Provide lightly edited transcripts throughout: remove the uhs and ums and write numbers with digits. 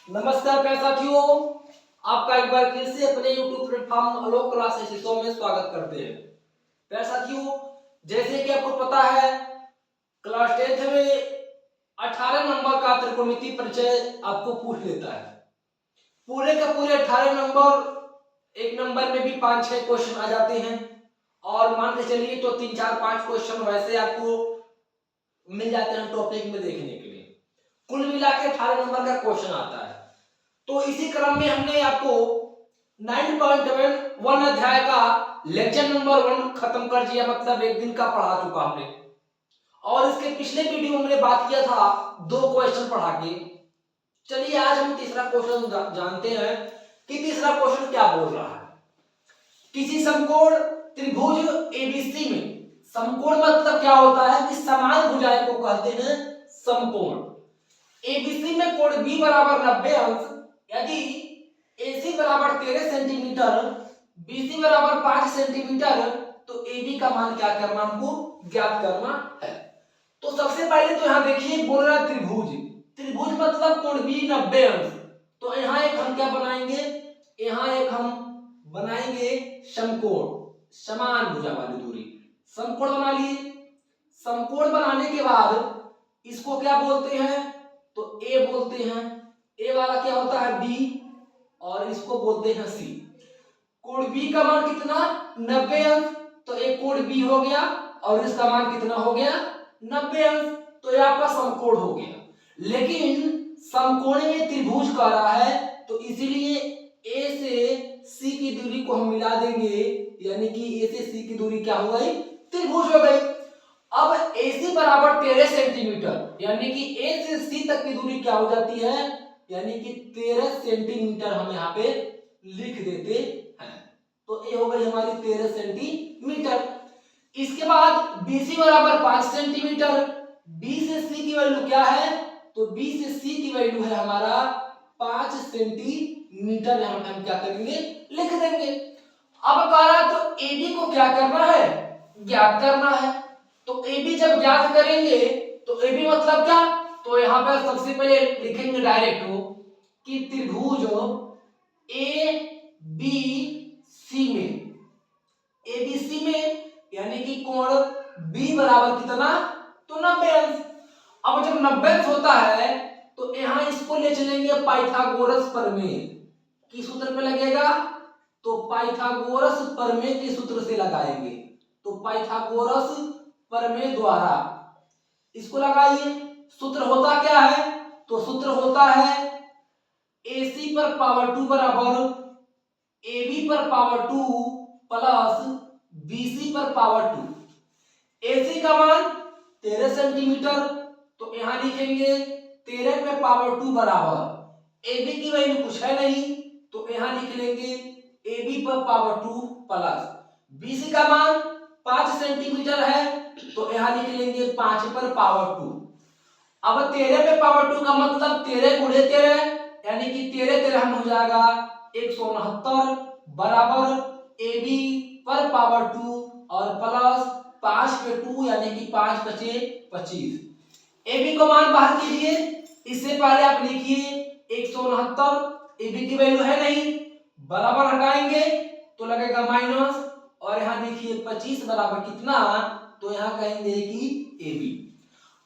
नमस्कार प्यारे साथियों, आपका एक बार फिर से अपने YouTube प्लेटफॉर्म आलोक क्लासेस शो में स्वागत करते हैं। प्यारे साथियों, जैसे कि आपको पता है, क्लास 10th में 18 नंबर का त्रिकोणमिति परिचय आपको पूछ लेता है। पूरे के पूरे 18 नंबर, एक नंबर में भी 5-6 क्वेश्चन आ जाते हैं और मान के चलिए तो 3-4-5 क्वेश्चन वैसे आपको मिल जाते हैं टॉपिक में देखने के लिए। कुल मिला के 18 नंबर का क्वेश्चन आता है। तो इसी क्रम में हमने आपको 9.1 अध्याय का लेक्चर नंबर 1 खत्म कर दिया, मतलब एक दिन का पढ़ा चुका हमने। और इसके पिछले वीडियो में हमने बात किया था 2 क्वेश्चन पढ़ा के। चलिए आज हम तीसरा क्वेश्चन जानते हैं कि तीसरा क्वेश्चन क्या बोल रहा है। किसी समकोण त्रिभुज एबीसी में, समकोण मतलब क्या होता है कि समान भुजाएं को कहते हैं समकोण। एबीसी में कोण बी बराबर 90 अंश, यदि AC बराबर 13 सेंटीमीटर, BC बराबर 5 सेंटीमीटर, तो AB का मान क्या करना, हमको ज्ञात करना है। तो सबसे पहले तो यहाँ देखिए बोल रहा त्रिभुज, त्रिभुज मतलब कोण B 90 अंश। तो यहाँ एक हम क्या बनाएंगे, यहाँ एक हम बनाएंगे समकोण, समान भुजा वाली दूरी। समकोण बना लिए। समकोण बनाने के बाद इसको क्या बोलते हैं, तो A बोलते हैं। A वाला क्या होता है B, और इसको बोलते हैं C। कोण B का मान कितना, 90 अंश, तो एक कोण B हो गया और इसका मान कितना हो गया, 90 अंश। तो ये आपका समकोण हो गया। लेकिन समकोण में त्रिभुज कह रहा है, तो इसीलिए A से C की दूरी को हम मिला देंगे, यानी कि A से C की दूरी क्या हो गई, त्रिभुज हो गई। अब AC बराबर 13 सेंटीमीटर, यानी कि A से C तक की दूरी क्या हो जाती है, यानी कि 13 सेंटीमीटर हम यहाँ पे लिख देते हैं। तो ये हो गई हमारी 13 सेंटीमीटर। इसके बाद BC बराबर 5 सेंटीमीटर। B से C की वैल्यू क्या है, तो B से C की वैल्यू है हमारा 5 सेंटीमीटर। यहाँ पे हम क्या करेंगे, लिख देंगे। अब कह रहा तो AB को क्या करना है, ज्ञात करना है। तो AB जब ज्ञात करेंगे तो AB मतलब क्या, तो यहाँ पर सबसे पहले लिखेंगे डायरेक्ट हो कि त्रिभुज ABC में, ABC में यानी कि कोण B बराबर कितना, तो 90 अंश। अब जब 90 अंश होता है तो यहाँ इसको ले चलेंगे पाइथागोरस प्रमेय की सूत्र पे लगेगा, तो पाइथागोरस प्रमेय के सूत्र से लगाएंगे। तो पाइथागोरस प्रमेय द्वारा इसको लगाइए। सूत्र होता क्या है, तो सूत्र होता है AC पर पावर 2 बराबर AB पर पावर 2 प्लस BC पर पावर 2। AC का मान 13 सेंटीमीटर, तो यहां लिखेंगे 13 पे पावर 2 बराबर AB की वैल्यू कुछ है नहीं, तो यहां लिख लेंगे AB पर पावर 2 प्लस BC का मान 5 सेंटीमीटर है, तो यहां लिख लेंगे 5 पर पावर 2। अब 13 पे पावर 2 का मतलब 13 गुणे 13, यानी कि 13 हो जाएगा 169 बराबर AB पर पावर 2 और प्लस 5 पे 2, यानी कि 5 बचे 25। AB को मान बाहर कीजिए। इससे पहले आप लिखिए 169, AB की वैल्यू है नहीं, बराबर हटाएंगे तो लगेगा माइनस, और यहाँ देखिए 25 बराबर कितना, तो यहाँ कहेंगे कि AB।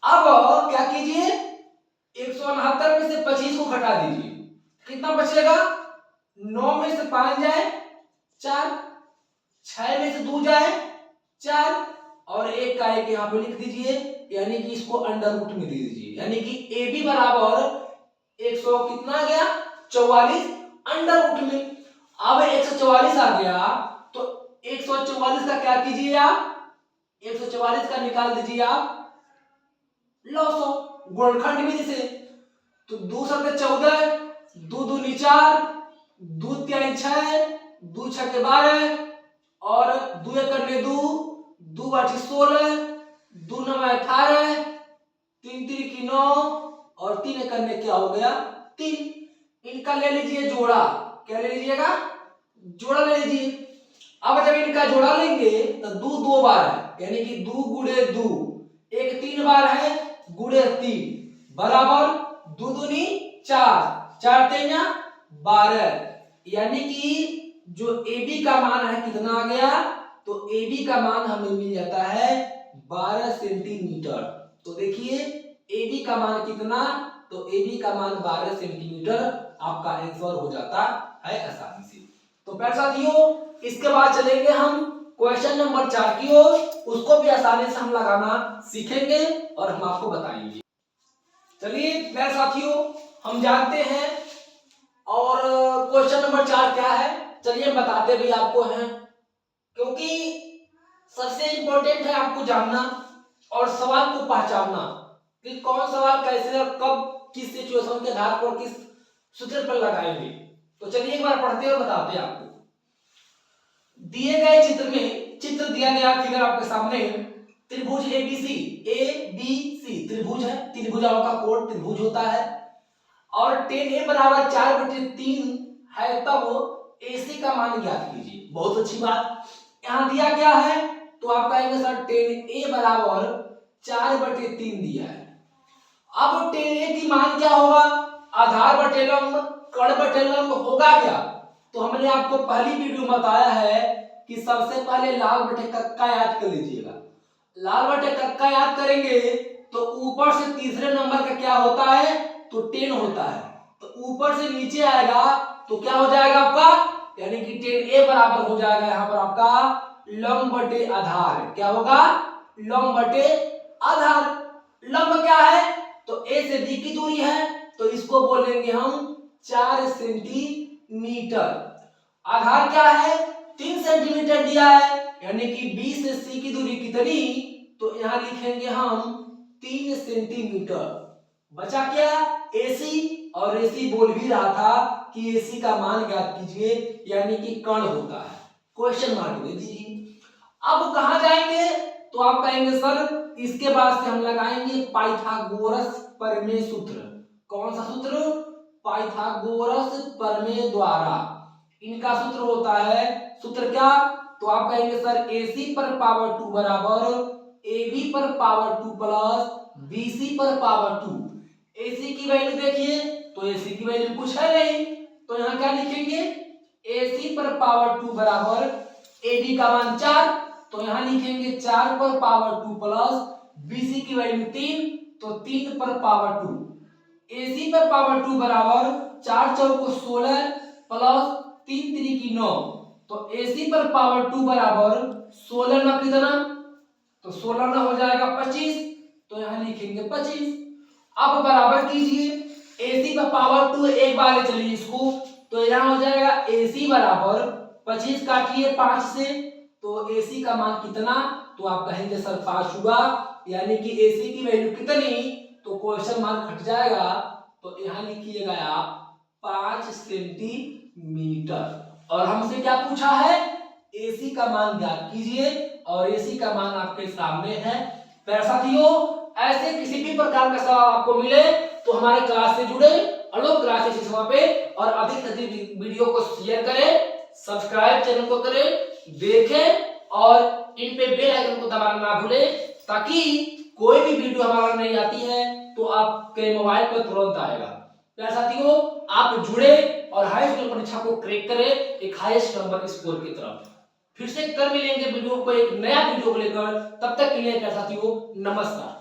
अब क्या कीजिए, 169 में से 25 को घटा दीजिए, कितना बचेगा, 9 में से 5 जाए 4, 6 में से 2 जाए 4, और 1 का 1 यहाँ पे लिख दीजिए, यानी कि इसको अंडर रूट में दे दीजिए, यानी कि AB बराबर 100 कितना आ गया, 44 अंडर रूट में। अब 144 आ गया, तो 144 का क्या कीजिए आप, 144 का निकाल दीजिए आप लॉसो गुणनखंड विधि से। तो 2 × 14, 2 दूनी 4, 2 3 6, 2 6 12, और 2 1 2, 2 8 16, 2 9 18, 3 3 9, और 3 1 क्या हो गया, 3। इनका ले लीजिए जोड़ा, क्या ले लीजिएगा, जोड़ा ले लीजिए। अब जब इनका जोड़ा लेंगे तो 2 2 बार है, यानी कि 2 गुणे 2, एक 3 बार है गुणे 3 बराबर 2 दूनी 4, 4 3 12, यानी कि जो AB का मान है कितना आ गया, तो AB का मान हमें मिल जाता है 12 सेंटीमीटर। तो देखिए AB का मान कितना, तो AB का मान 12 सेंटीमीटर आपका आंसर हो जाता है आसानी से। तो प्यारे साथियों इसके बाद चलेंगे हम क्वेश्चन नंबर 4 की ओर, उसको भी आसानी से हम लगाना सीखेंगे और हम आपको बताएंगे। चलिए प्यारे साथियों हम जानते हैं और क्वेश्चन नंबर 4 क्या है, चलिए बताते भी आपको हैं, क्योंकि सबसे इंपॉर्टेंट है आपको जानना और सवाल को पहचानना कि कौन सवाल कैसे और कब किस सिचुएशन के आधार पर किस सूत्र पर लगाएंगे। तो चलिए एक बार पढ़ते हुए बताते हैं आपको। दिए गए चित्र में, चित्र दिया गया फिगर आपके सामने, त्रिभुज एबीसी, एबीसी त्रिभुज है, त्रिभुजाओं का कोण त्रिभुज होता है और tan a बराबर 4/3 है, तब AC का मान ज्ञात कीजिए। बहुत अच्छी बात, यहाँ दिया क्या है, तो आप कहेंगे सर tan a बराबर 4/3 दिया है। अब tan a की मान क्या होगा, आधार बटे लंब, कर्ण बटे लंब होगा क्या, तो हमने आपको पहली वीडियो में बताया है कि सबसे पहले लाल बटे कक्का याद कर लीजिएगा। लाल बटे कक्का याद करेंगे तो ऊपर से तीसरे नंबर का क्या होता है, तो 10 होता है, तो ऊपर से नीचे आएगा तो क्या हो जाएगा आपका, यानी कि tan a बराबर हो जाएगा यहाँ पर आपका लंब बटे आधार। क्या होगा, लंब बटे आधार। लंब क्या है, तो a से b की दूरी है, तो इसको बोलेंगे हम 4 सेंटीमीटर। आधार क्या है, 3 सेंटीमीटर दिया है, यानी कि b से c की दूरी कितनी, तो यहाँ लिखेंगे हम 3 सेंटीमीटर। बचा क्या, AC, और AC बोल भी रहा था कि AC का मान ज्ञात कीजिए, यानी कि कर्ण होता है, क्वेश्चन मार्क दे दीजिए। अब कहां जाएंगे, तो आप कहेंगे सर इसके बाद से हम लगाएंगे पाइथागोरस प्रमेय सूत्र। कौन सा सूत्र, पाइथागोरस प्रमेय द्वारा इनका सूत्र होता है, सूत्र क्या, तो आप कहेंगे सर AC पर पावर 2 बराबर AB पर पावर 2 प्लस BC पर पावर 2। AC की वैल्यू देखिए, तो AC की वैल्यू कुछ है नहीं, तो यहाँ क्या लिखेंगे, AC पर पावर 2 बराबर AB का मान 4, तो यहाँ लिखेंगे 4 पर पावर 2 प्लस BC की वैल्यू 3, तो 3 पर पावर 2। AC पर पावर 2 बराबर 4 चौको 16 प्लस 3 3 की 9, तो AC पर पावर 2 बराबर 16 ना कितना, तो 16 ना हो जाएगा 25, तो यहाँ लिखेंगे 25। अब बराबर कीजिए, AC पर पावर 2 एक बार ले चलिए इसको, तो यहाँ हो जाएगा AC बराबर 25 काटिए 5 से, तो AC का मान कितना, तो आप कहेंगे सर 5 हुआ, यानी कि AC की वैल्यू कितनी, तो क्वेश्चन मार्क हट जाएगा, तो यहाँ लिखिएगा आप 5 सेंटीमीटर। और हमसे क्या पूछा है, AC का मान ज्ञात कीजिए, और AC का मान आपके सामने है। प्यारे साथियों ऐसे किसी भी प्रकार का सवाल आपको मिले तो हमारे क्लास से जुड़े, अलोक क्लासेस वहां पे, और अधिक से अधिक वीडियो को शेयर करें, सब्सक्राइब चैनल को करें, देखें और इन पे बेल आइकन को दबाना ना भूलें, ताकि कोई भी वीडियो हमारा नहीं आती है तो आपके मोबाइल पर तुरंत आएगा। प्यारे साथियों आप जुड़े और हाई स्कूल परीक्षा को क्रैक करें एक हाईएस्ट नंबर स्कोर की तरफ। फिर से कर मिलेंगे वीडियो को एक नया वीडियो को लेकर, तब तक के लिए प्यारे साथियों नमस्कार।